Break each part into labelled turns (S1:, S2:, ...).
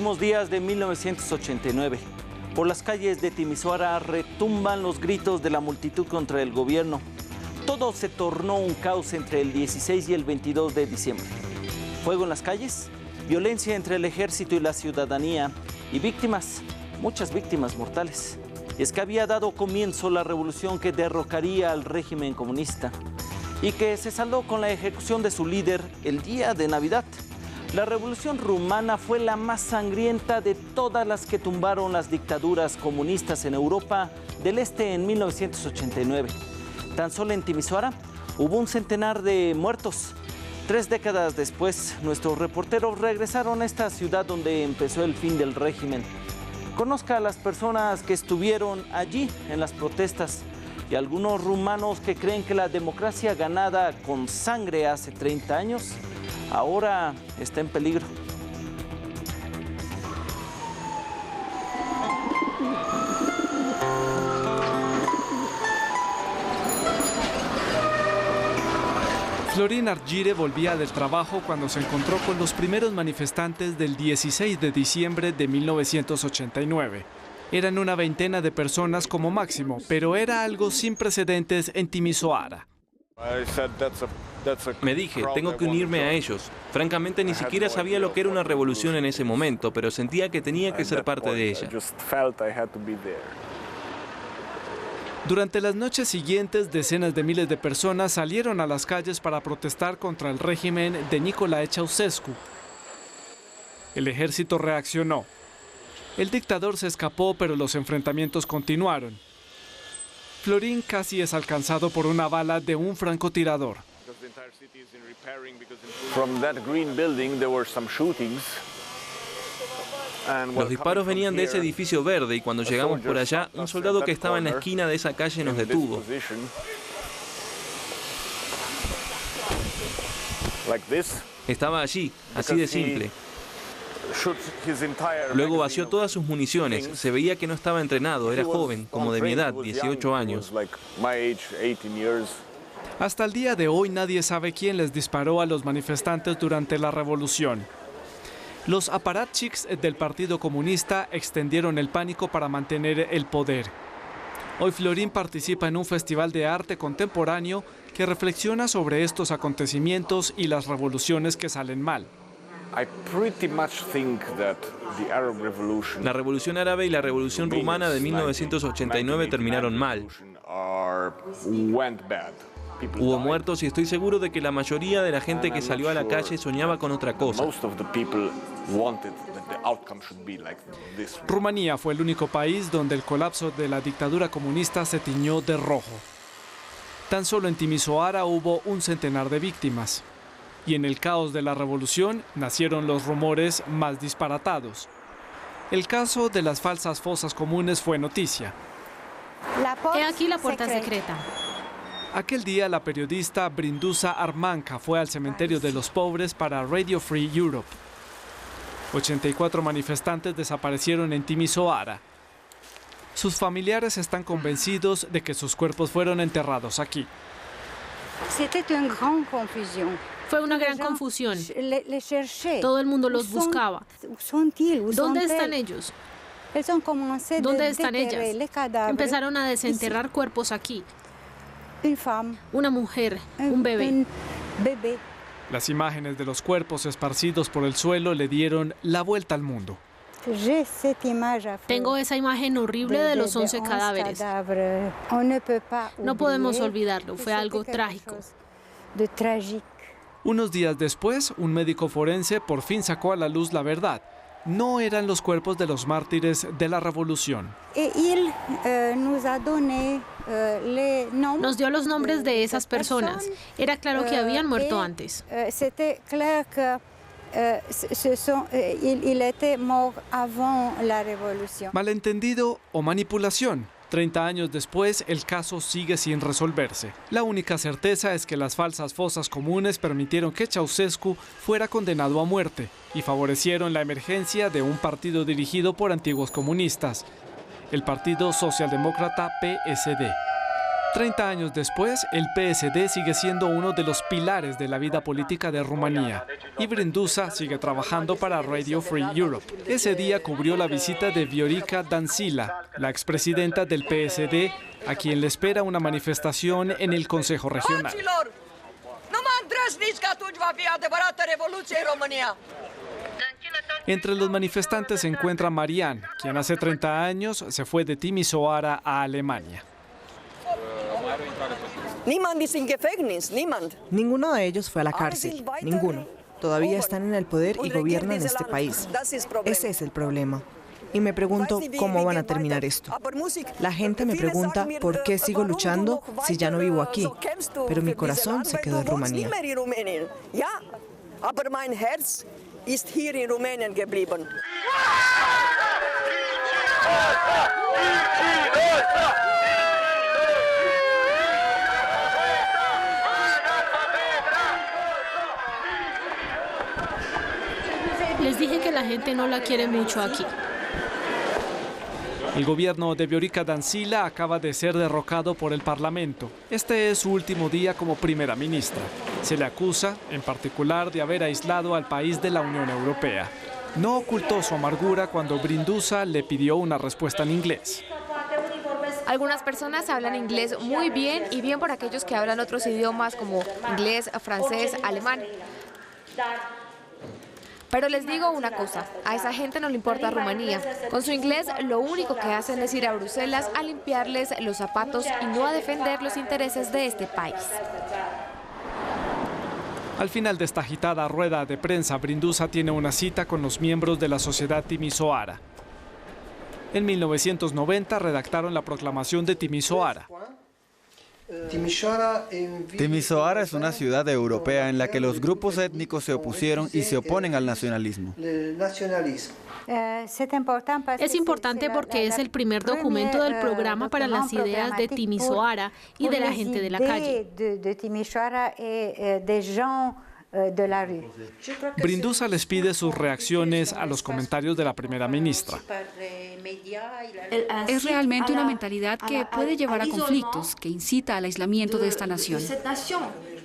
S1: últimos días de 1989. Por las calles de Timisoara retumban los gritos de la multitud contra el gobierno. Todo se tornó un caos entre el 16 y el 22 de diciembre. Fuego en las calles, violencia entre el ejército y la ciudadanía y víctimas, muchas víctimas mortales. Y es que había dado comienzo la revolución que derrocaría al régimen comunista y que se saldó con la ejecución de su líder el día de Navidad. La revolución rumana fue la más sangrienta de todas las que tumbaron las dictaduras comunistas en Europa del Este en 1989. Tan solo en Timisoara hubo un centenar de muertos. 3 décadas después, nuestros reporteros regresaron a esta ciudad donde empezó el fin del régimen. Conozca a las personas que estuvieron allí en las protestas y algunos rumanos que creen que la democracia ganada con sangre hace 30 años ahora está en peligro.
S2: Florin Argire volvía del trabajo cuando se encontró con los primeros manifestantes del 16 de diciembre de 1989. Eran una veintena de personas como máximo, pero era algo sin precedentes en Timisoara.
S3: Me dije, tengo que unirme a ellos. Francamente, ni siquiera sabía lo que era una revolución en ese momento, pero sentía que tenía que ser parte de ella.
S2: Durante las noches siguientes, decenas de miles de personas salieron a las calles para protestar contra el régimen de Nicolae Ceausescu. El ejército reaccionó. El dictador se escapó, pero los enfrentamientos continuaron. Florin casi es alcanzado por una bala de un francotirador.
S3: Los disparos venían de ese edificio verde y cuando llegamos por allá, un soldado que estaba en la esquina de esa calle nos detuvo. Estaba allí, así de simple. Luego vació todas sus municiones. Se veía que no estaba entrenado, era joven, como de mi edad, 18 años.
S2: Hasta el día de hoy nadie sabe quién les disparó a los manifestantes durante la revolución. Los aparatchiks del Partido Comunista extendieron el pánico para mantener el poder. Hoy Florin participa en un festival de arte contemporáneo que reflexiona sobre estos acontecimientos y las revoluciones que salen mal.
S3: La revolución árabe y la revolución rumana de 1989 terminaron mal. Hubo muertos y estoy seguro de que la mayoría de la gente que salió a la calle soñaba con otra cosa.
S2: Rumanía fue el único país donde el colapso de la dictadura comunista se tiñó de rojo. Tan solo en Timisoara hubo un centenar de víctimas. Y en el caos de la revolución nacieron los rumores más disparatados. El caso de las falsas fosas comunes fue noticia.
S4: He aquí la puerta secreta.
S2: Aquel día la periodista Brindusa Armanca fue al cementerio de los pobres para Radio Free Europe. 84 manifestantes desaparecieron en Timisoara. Sus familiares están convencidos de que sus cuerpos fueron enterrados aquí.
S4: Fue una gran confusión. Todo el mundo los buscaba. ¿Dónde están ellos? ¿Dónde están ellas? Empezaron a desenterrar cuerpos aquí. Una mujer, un bebé.
S2: Las imágenes de los cuerpos esparcidos por el suelo le dieron la vuelta al mundo.
S4: Tengo esa imagen horrible de los 11 cadáveres. No podemos olvidarlo, fue algo trágico.
S2: Unos días después, un médico forense por fin sacó a la luz la verdad. No eran los cuerpos de los mártires de la revolución.
S4: Nos dio los nombres de esas personas. Era claro que habían muerto antes.
S2: Malentendido o manipulación. 30 años después, el caso sigue sin resolverse. La única certeza es que las falsas fosas comunes permitieron que Ceausescu fuera condenado a muerte y favorecieron la emergencia de un partido dirigido por antiguos comunistas, el Partido Socialdemócrata PSD. 30 años después, el PSD sigue siendo uno de los pilares de la vida política de Rumanía y Brindusa sigue trabajando para Radio Free Europe. Ese día cubrió la visita de Viorica Dăncilă, la expresidenta del PSD, a quien le espera una manifestación en el Consejo Regional. Entre los manifestantes se encuentra Marian, quien hace 30 años se fue de Timișoara a Alemania.
S5: Ninguno de ellos fue a la cárcel, ninguno. Todavía están en el poder y gobiernan este país. Ese es el problema. Y me pregunto cómo van a terminar esto. La gente me pregunta por qué sigo luchando si ya no vivo aquí, pero mi corazón se quedó en Rumanía.
S4: Les dije que la gente no la quiere mucho aquí.
S2: El gobierno de Viorica Dăncilă acaba de ser derrocado por el Parlamento. Este es su último día como primera ministra. Se le acusa, en particular, de haber aislado al país de la Unión Europea. No ocultó su amargura cuando Brindusa le pidió una respuesta en inglés.
S6: Algunas personas hablan inglés muy bien y bien por aquellos que hablan otros idiomas como inglés, francés, alemán. Pero les digo una cosa, a esa gente no le importa Rumanía. Con su inglés lo único que hacen es ir a Bruselas a limpiarles los zapatos y no a defender los intereses de este país.
S2: Al final de esta agitada rueda de prensa, Brindusa tiene una cita con los miembros de la sociedad timișoara. En 1990 redactaron la proclamación de Timișoara.
S7: Timișoara es una ciudad europea en la que los grupos étnicos se opusieron y se oponen al nacionalismo.
S4: Es importante porque es el primer documento del programa para las ideas de Timișoara y de la gente de la calle.
S2: Brindusa les pide sus reacciones a los comentarios de la primera ministra.
S8: Es realmente una mentalidad que puede llevar a conflictos, que incita al aislamiento de esta nación.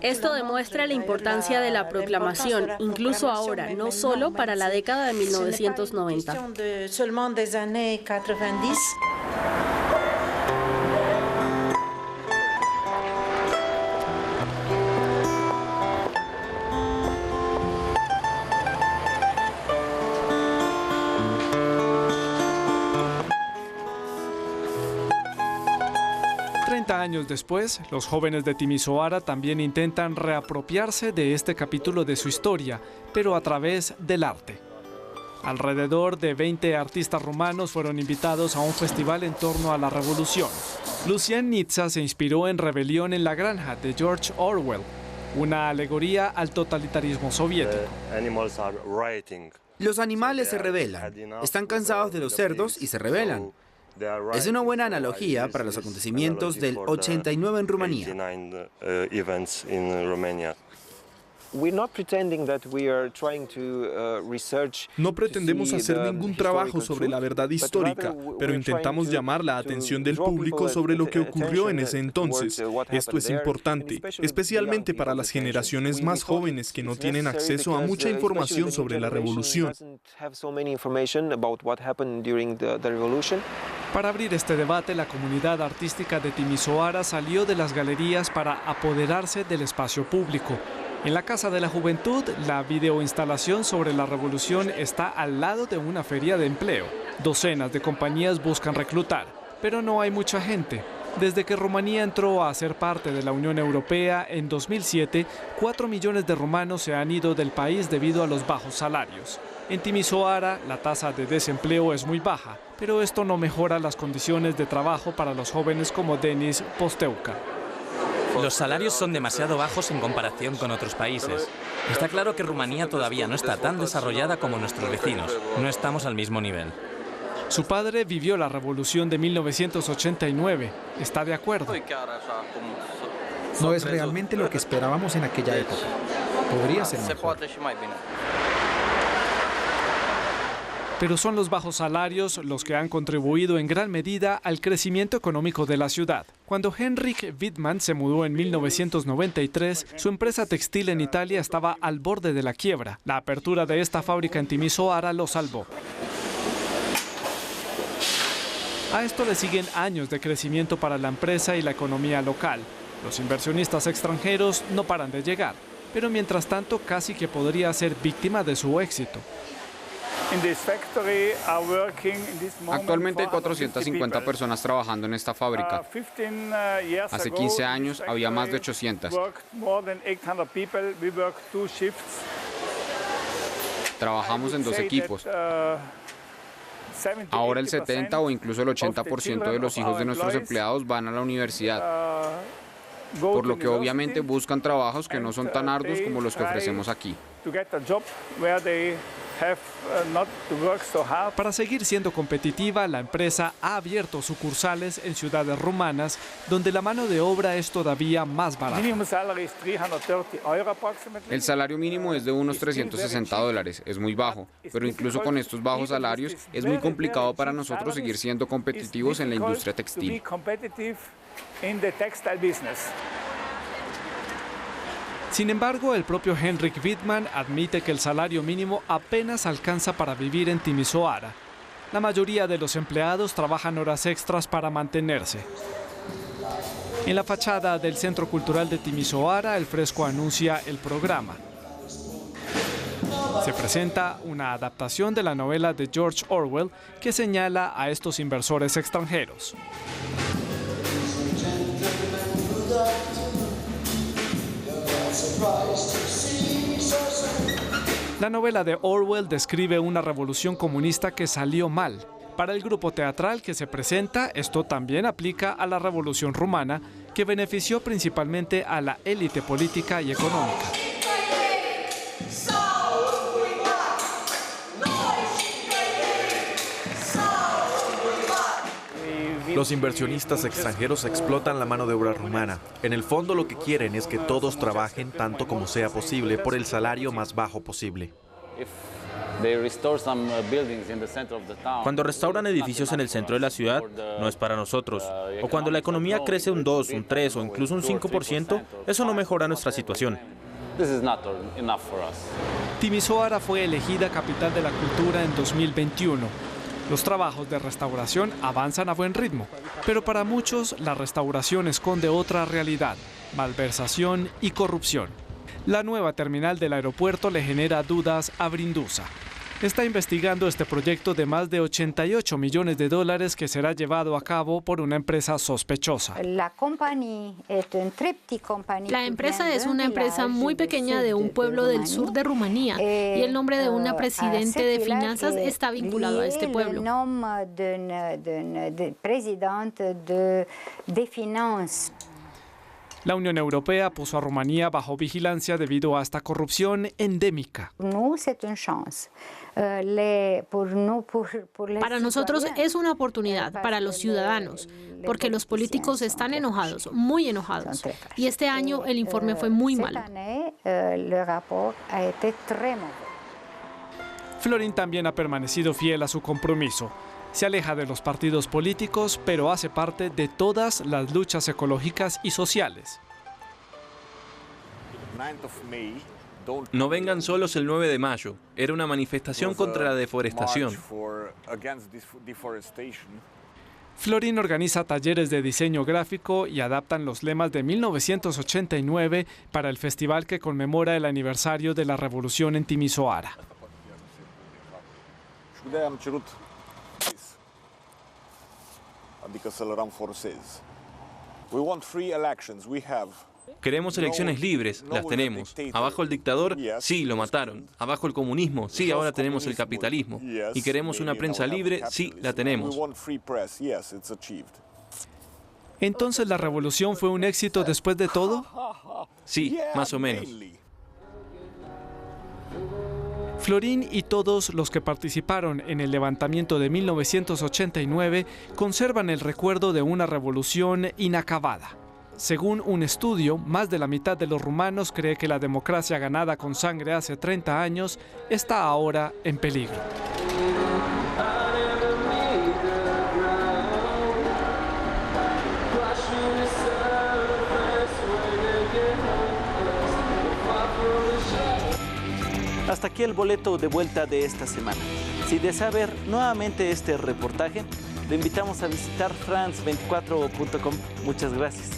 S9: Esto demuestra la importancia de la proclamación, incluso ahora, no solo para la década de 1990.
S2: 30 años después, los jóvenes de Timișoara también intentan reapropiarse de este capítulo de su historia, pero a través del arte. Alrededor de 20 artistas rumanos fueron invitados a un festival en torno a la revolución. Lucian Nitza se inspiró en Rebelión en la Granja de George Orwell, una alegoría al totalitarismo soviético.
S10: Los animales se rebelan, están cansados de los cerdos y se rebelan. Es una buena analogía para los acontecimientos del 89 en Rumanía.
S11: No pretendemos hacer ningún trabajo sobre la verdad histórica, pero intentamos llamar la atención del público sobre lo que ocurrió en ese entonces. Esto es importante, especialmente para las generaciones más jóvenes que no tienen acceso a mucha información sobre la revolución.
S2: Para abrir este debate, la comunidad artística de Timișoara salió de las galerías para apoderarse del espacio público. En la Casa de la Juventud, la videoinstalación sobre la revolución está al lado de una feria de empleo. Docenas de compañías buscan reclutar, pero no hay mucha gente. Desde que Rumanía entró a ser parte de la Unión Europea en 2007, 4 millones de rumanos se han ido del país debido a los bajos salarios. En Timișoara, la tasa de desempleo es muy baja, pero esto no mejora las condiciones de trabajo para los jóvenes como Denis Posteuca.
S12: Los salarios son demasiado bajos en comparación con otros países. Está claro que Rumanía todavía no está tan desarrollada como nuestros vecinos. No estamos al mismo nivel.
S2: Su padre vivió la revolución de 1989. ¿Está de acuerdo?
S13: No es realmente lo que esperábamos en aquella época. Podría ser mejor.
S2: Pero son los bajos salarios los que han contribuido en gran medida al crecimiento económico de la ciudad. Cuando Henrik Wittmann se mudó en 1993, su empresa textil en Italia estaba al borde de la quiebra. La apertura de esta fábrica en Timisoara lo salvó. A esto le siguen años de crecimiento para la empresa y la economía local. Los inversionistas extranjeros no paran de llegar, pero mientras tanto casi que podría ser víctima de su éxito.
S14: Actualmente hay 450 personas trabajando en esta fábrica. Hace 15 años había más de 800. Trabajamos en 2 equipos. Ahora el 70 o incluso el 80% de los hijos de nuestros empleados van a la universidad, por lo que obviamente buscan trabajos que no son tan arduos como los que ofrecemos aquí.
S2: Para seguir siendo competitiva, la empresa ha abierto sucursales en ciudades rumanas, donde la mano de obra es todavía más barata.
S14: El salario mínimo es de unos $360, es muy bajo, pero incluso con estos bajos salarios es muy complicado para nosotros seguir siendo competitivos en la industria textil.
S2: Sin embargo, el propio Henrik Wittmann admite que el salario mínimo apenas alcanza para vivir en Timisoara. La mayoría de los empleados trabajan horas extras para mantenerse. En la fachada del Centro Cultural de Timisoara, el fresco anuncia el programa. Se presenta una adaptación de la novela de George Orwell que señala a estos inversores extranjeros. La novela de Orwell describe una revolución comunista que salió mal. Para el grupo teatral que se presenta, esto también aplica a la revolución rumana, que benefició principalmente a la élite política y económica.
S15: Los inversionistas extranjeros explotan la mano de obra rumana. En el fondo lo que quieren es que todos trabajen tanto como sea posible por el salario más bajo posible.
S16: Cuando restauran edificios en el centro de la ciudad, no es para nosotros. O cuando la economía crece un 2, un 3 o incluso un 5%, eso no mejora nuestra situación.
S2: Timisoara fue elegida capital de la cultura en 2021. Los trabajos de restauración avanzan a buen ritmo, pero para muchos la restauración esconde otra realidad: malversación y corrupción. La nueva terminal del aeropuerto le genera dudas a Brindusa. Está investigando este proyecto de más de $88 millones que será llevado a cabo por una empresa sospechosa.
S4: La empresa es una empresa muy pequeña de un pueblo del sur de Rumanía y el nombre de una presidente de finanzas está vinculado a este pueblo.
S2: La Unión Europea puso a Rumanía bajo vigilancia debido a esta corrupción endémica.
S4: Para nosotros es una oportunidad, para los ciudadanos, porque los políticos están enojados, muy enojados. Y este año el informe fue muy malo.
S2: Florin también ha permanecido fiel a su compromiso. Se aleja de los partidos políticos, pero hace parte de todas las luchas ecológicas y sociales.
S3: No vengan solos el 9 de mayo. Era una manifestación contra la deforestación.
S2: Florin organiza talleres de diseño gráfico y adaptan los lemas de 1989 para el festival que conmemora el aniversario de la revolución en Timisoara.
S3: Queremos elecciones libres, las tenemos. Abajo el dictador, sí, lo mataron. Abajo el comunismo, sí, ahora tenemos el capitalismo. Y queremos una prensa libre, sí, la tenemos.
S2: ¿Entonces la revolución fue un éxito después de todo?
S3: Sí, más o menos.
S2: Florin y todos los que participaron en el levantamiento de 1989 conservan el recuerdo de una revolución inacabada. Según un estudio, más de la mitad de los rumanos cree que la democracia ganada con sangre hace 30 años está ahora en peligro.
S1: hasta aquí el boleto de vuelta de esta semana. Si desea ver nuevamente este reportaje, le invitamos a visitar france24.com. Muchas gracias.